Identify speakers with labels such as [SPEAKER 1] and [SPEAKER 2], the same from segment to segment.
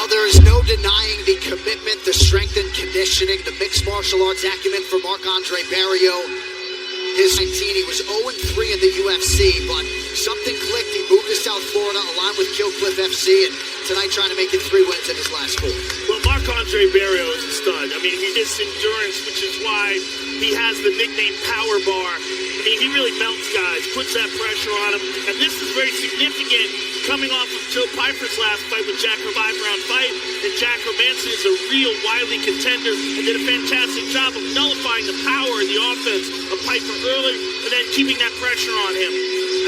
[SPEAKER 1] Well, there is no denying the commitment, the strength and conditioning, the mixed martial arts acumen for Marc André Barriault. His 19, he was 0-3 in the UFC, but something clicked. He moved to South Florida, aligned with Killcliff FC, and tonight trying to make it 3 wins in his last 4.
[SPEAKER 2] Well, Marc André Barriault is a stud. I mean, he gets endurance, which is why he has the nickname Power Bar. I mean, he really melts guys, puts that pressure on him, and this is very significant coming off of Joe Pyfer's last fight with Jack, her 5-round fight, and Jack Hermanson is a real wily contender and did a fantastic job of nullifying the power and the offense of Pyfer early and then keeping that pressure on him.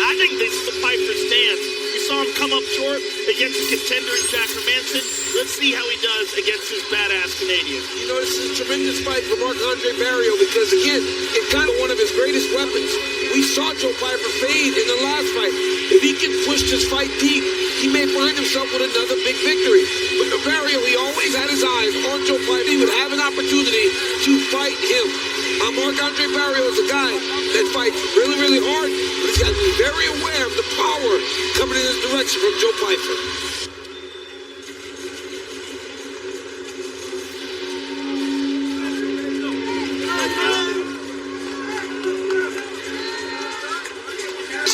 [SPEAKER 2] I think this is the Pyfer's stance. We saw him come up short against a contender in Jack Hermanson. Let's see how he does against this badass Canadian.
[SPEAKER 3] You know, this is a tremendous fight for Marc André Barriault because, again, it got one of his greatest weapons. We saw Joe Pyfer fade in the last fight. If he can push this fight deep, he may find himself with another big victory. But the Barriault, he always had his eyes on Joe Pyfer. He would have an opportunity to fight him. Marc André Barriault is a guy that fights really, really hard, but he's got to be very aware of the power coming in his direction from Joe Pyfer.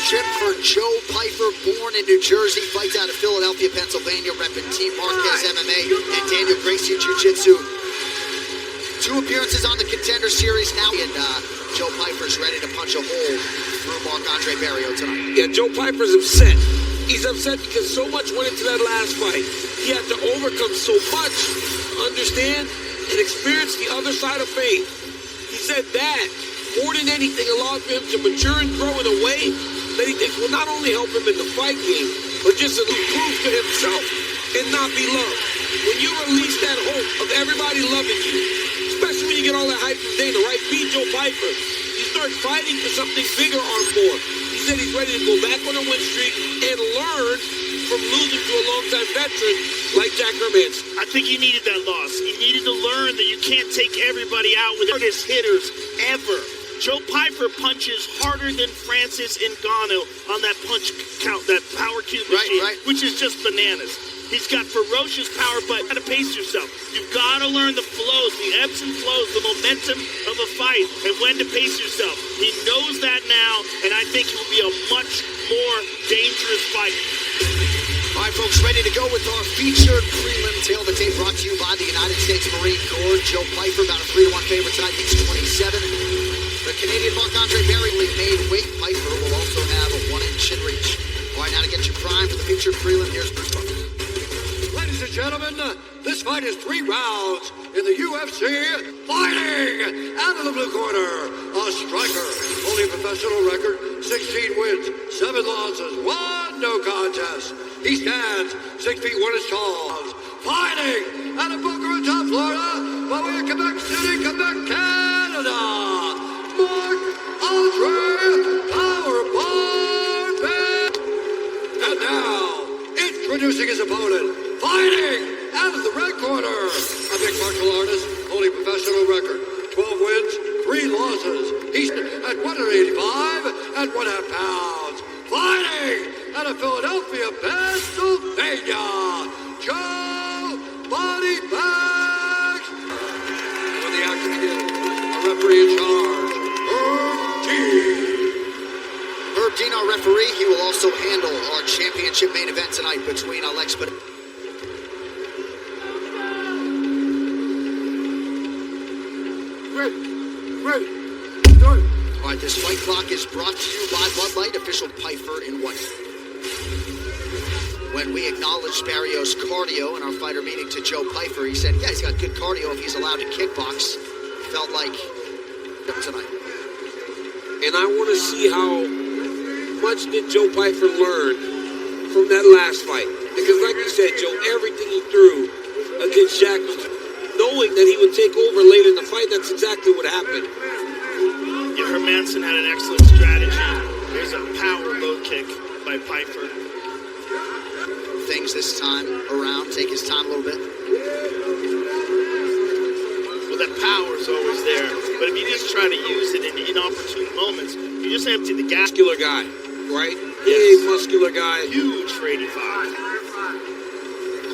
[SPEAKER 1] Chip for Joe Pyfer, born in New Jersey, fights out of Philadelphia, Pennsylvania, repping Team Marquez MMA and Daniel Gracie Jiu-Jitsu. 2 appearances on the Contender Series now, and Joe Pyfer's ready to punch a hole through Marc André Barriault tonight.
[SPEAKER 3] Yeah, Joe Pyfer's upset. He's upset because so much went into that last fight. He had to overcome so much, understand, and experience the other side of faith. He said that, more than anything, allowed for him to mature and grow in a way that he thinks will not only help him in the fight game, but just to prove to himself and not be loved. When you release that hope of everybody loving you, especially when you get all that hype from Dana, right? Beat Joe Pyfer, you start fighting for something bigger or more. He said he's ready to go back on a win streak and learn from losing to a longtime veteran like Jack Hermanson.
[SPEAKER 2] I think he needed that loss. He needed to learn that you can't take everybody out with hardest hitters ever. Joe Pyfer punches harder than Francis Ngannou on that punch count, that power cube machine, which is just bananas. He's got ferocious power, but you gotta pace yourself. You've got to learn the flows, the ebbs and flows, the momentum of a fight, and when to pace yourself. He knows that now, and I think it will be a much more dangerous fight.
[SPEAKER 1] All right, folks, ready to go with our featured prelim tail of the tape brought to you by the United States Marine Corps. Joe Pyfer, about a 3-1 favorite tonight, beats 27. The Canadian Marc André Barriault made weight. Pyfer will also have a 1-inch in reach. All right, now to get you primed for the featured prelim, here's Bruce Buffer.
[SPEAKER 4] Ladies and gentlemen, this fight is 3 rounds in the UFC. Fighting out of the blue corner, a striker, only professional record, 16 wins, 7 losses, 1 no contest. He stands 6 feet 1 inch tall. Fighting out of Boca Raton, Florida, by way of Quebec City, Quebec, Canada. Marc André Barriault. And now, introducing his opponent, fighting out of the red corner, a mixed martial artist, only professional record, 12 wins, 3 losses. He's at 185 and 1/2 pounds. Fighting out of Philadelphia, Pennsylvania, Joe Body Bags. When the action begins, a referee in charge,
[SPEAKER 1] Herb Dean, our referee. He will also handle our championship main event tonight between Alex But.
[SPEAKER 4] Ready.
[SPEAKER 1] All right, this fight clock is brought to you by Bud Light, official Pyfer in white. When we acknowledged Barriault's cardio in our fighter meeting to Joe Pyfer, he said, yeah, he's got good cardio if he's allowed to kickbox. Felt like tonight.
[SPEAKER 3] And I want to see how much did Joe Pyfer learn from that last fight. Because like you said, Joe, everything he threw against Jack was knowing that he would take over later in the fight. That's exactly what happened.
[SPEAKER 2] Yeah, Hermanson had an excellent strategy. There's a power low kick by Pyfer.
[SPEAKER 1] Things this time around, take his time a little bit.
[SPEAKER 2] Well, that power's always there. But if you just try to use it in inopportune moments, you just empty the gas.
[SPEAKER 3] Muscular guy, right?
[SPEAKER 2] Yes.
[SPEAKER 3] Big muscular guy.
[SPEAKER 2] Huge for 85.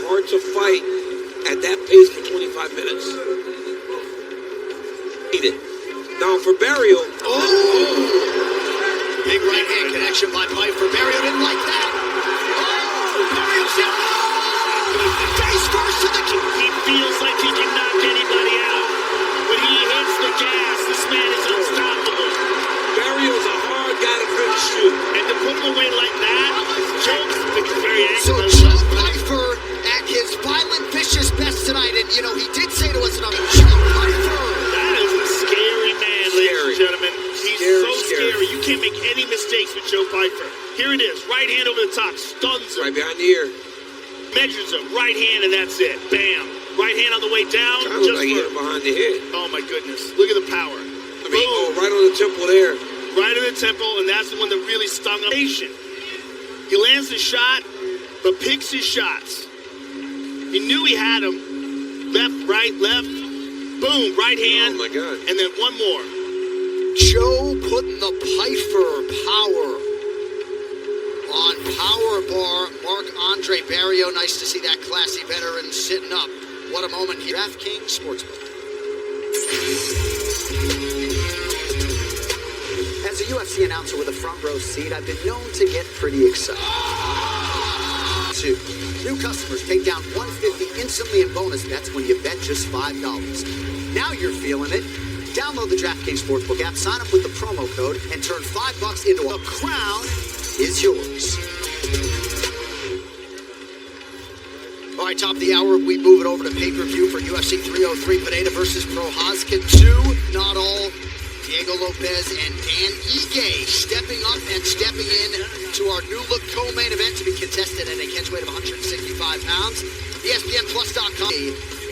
[SPEAKER 3] Hard to fight at that pace for 25 minutes. Eat it. Now for Barriault.
[SPEAKER 1] Big right hand connection by Pyfer. Barriault didn't like that. Barriault's down. Face first to the kick.
[SPEAKER 2] He feels like he can knock anybody out. When he hits the gas, this man is unstoppable.
[SPEAKER 3] Barriault's a hard guy to finish shoot.
[SPEAKER 2] And to put him away like that, Joe's very angry.
[SPEAKER 1] So Joe Pyfer at his violent, vicious best tonight. And, you know, he did say to us tonight, Joe Pyfer.
[SPEAKER 2] That is a scary man, ladies and gentlemen. He's so scary. You can't make any mistakes with Joe Pyfer. Here it is. Right hand over the top. Stuns him.
[SPEAKER 3] Right behind the ear.
[SPEAKER 2] Measures him. Right hand, and that's it. Bam. Right hand on the way down.
[SPEAKER 3] Kind of look like he hit him behind the head.
[SPEAKER 2] Oh, my goodness. Look at the power.
[SPEAKER 3] I mean, right on the temple there.
[SPEAKER 2] Right in the temple, and that's the one that really stung him. He lands the shot, but picks his shots. He knew he had him. Left, right, left. Boom, right hand.
[SPEAKER 3] Oh, my God.
[SPEAKER 2] And then one more.
[SPEAKER 1] Joe putting the Pyfer power on power bar. Marc André Barriault, nice to see that classy veteran sitting up. What a moment here. DraftKings Sportsbook. As a UFC announcer with a front row seat, I've been known to get pretty excited. New customers take down $150 instantly in bonus bets when you bet just $5. Now you're feeling it. Download the DraftKings Sportsbook app, sign up with the promo code, and turn $5 into a crown is yours. All right, top of the hour, we move it over to pay-per-view for UFC 303, Pineda versus Prochazka 2. Not all. Diego Lopez and Dan Ige stepping up and stepping in to our new look co-main event to be contested at a catch weight of 165 pounds. ESPNplus.com.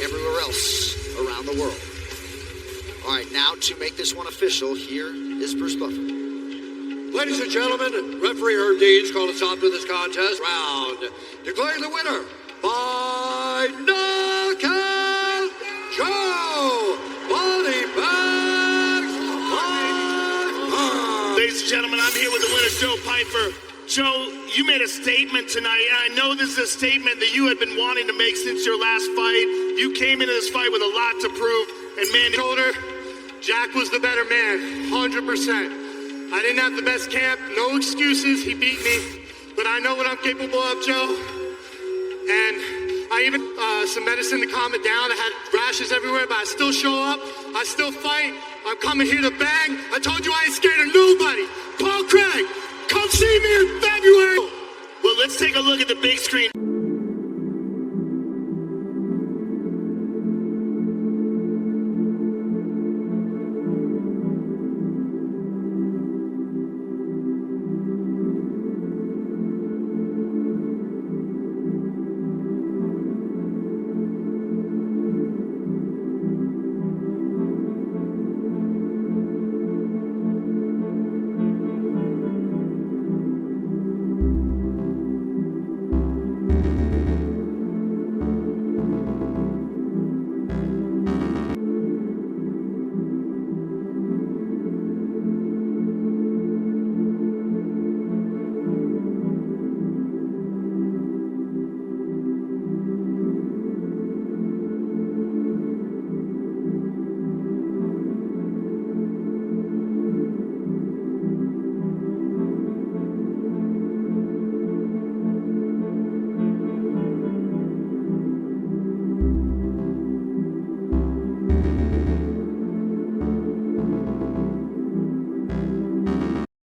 [SPEAKER 1] Everywhere else around the world. All right, now to make this one official, here is Bruce Buffer.
[SPEAKER 4] Ladies and gentlemen, referee Herb Deeds called a stop to this contest round, declaring the winner by knockout, Joe Body Bags Pyfer.
[SPEAKER 2] Ladies and gentlemen, I'm here with the winner, Joe Pyfer. Joe, you made a statement tonight, and I know this is a statement that you had been wanting to make since your last fight. You came into this fight with a lot to prove, and man,
[SPEAKER 5] shoulder, Jack was the better man, 100%. I didn't have the best camp, no excuses, he beat me, but I know what I'm capable of, Joe. And I even, some medicine to calm it down. I had rashes everywhere, but I still show up, I still fight. I'm coming here to bang. I told you I ain't scared of nobody. Paul Craig, come see me in February.
[SPEAKER 2] well, let's take a look at the big screen.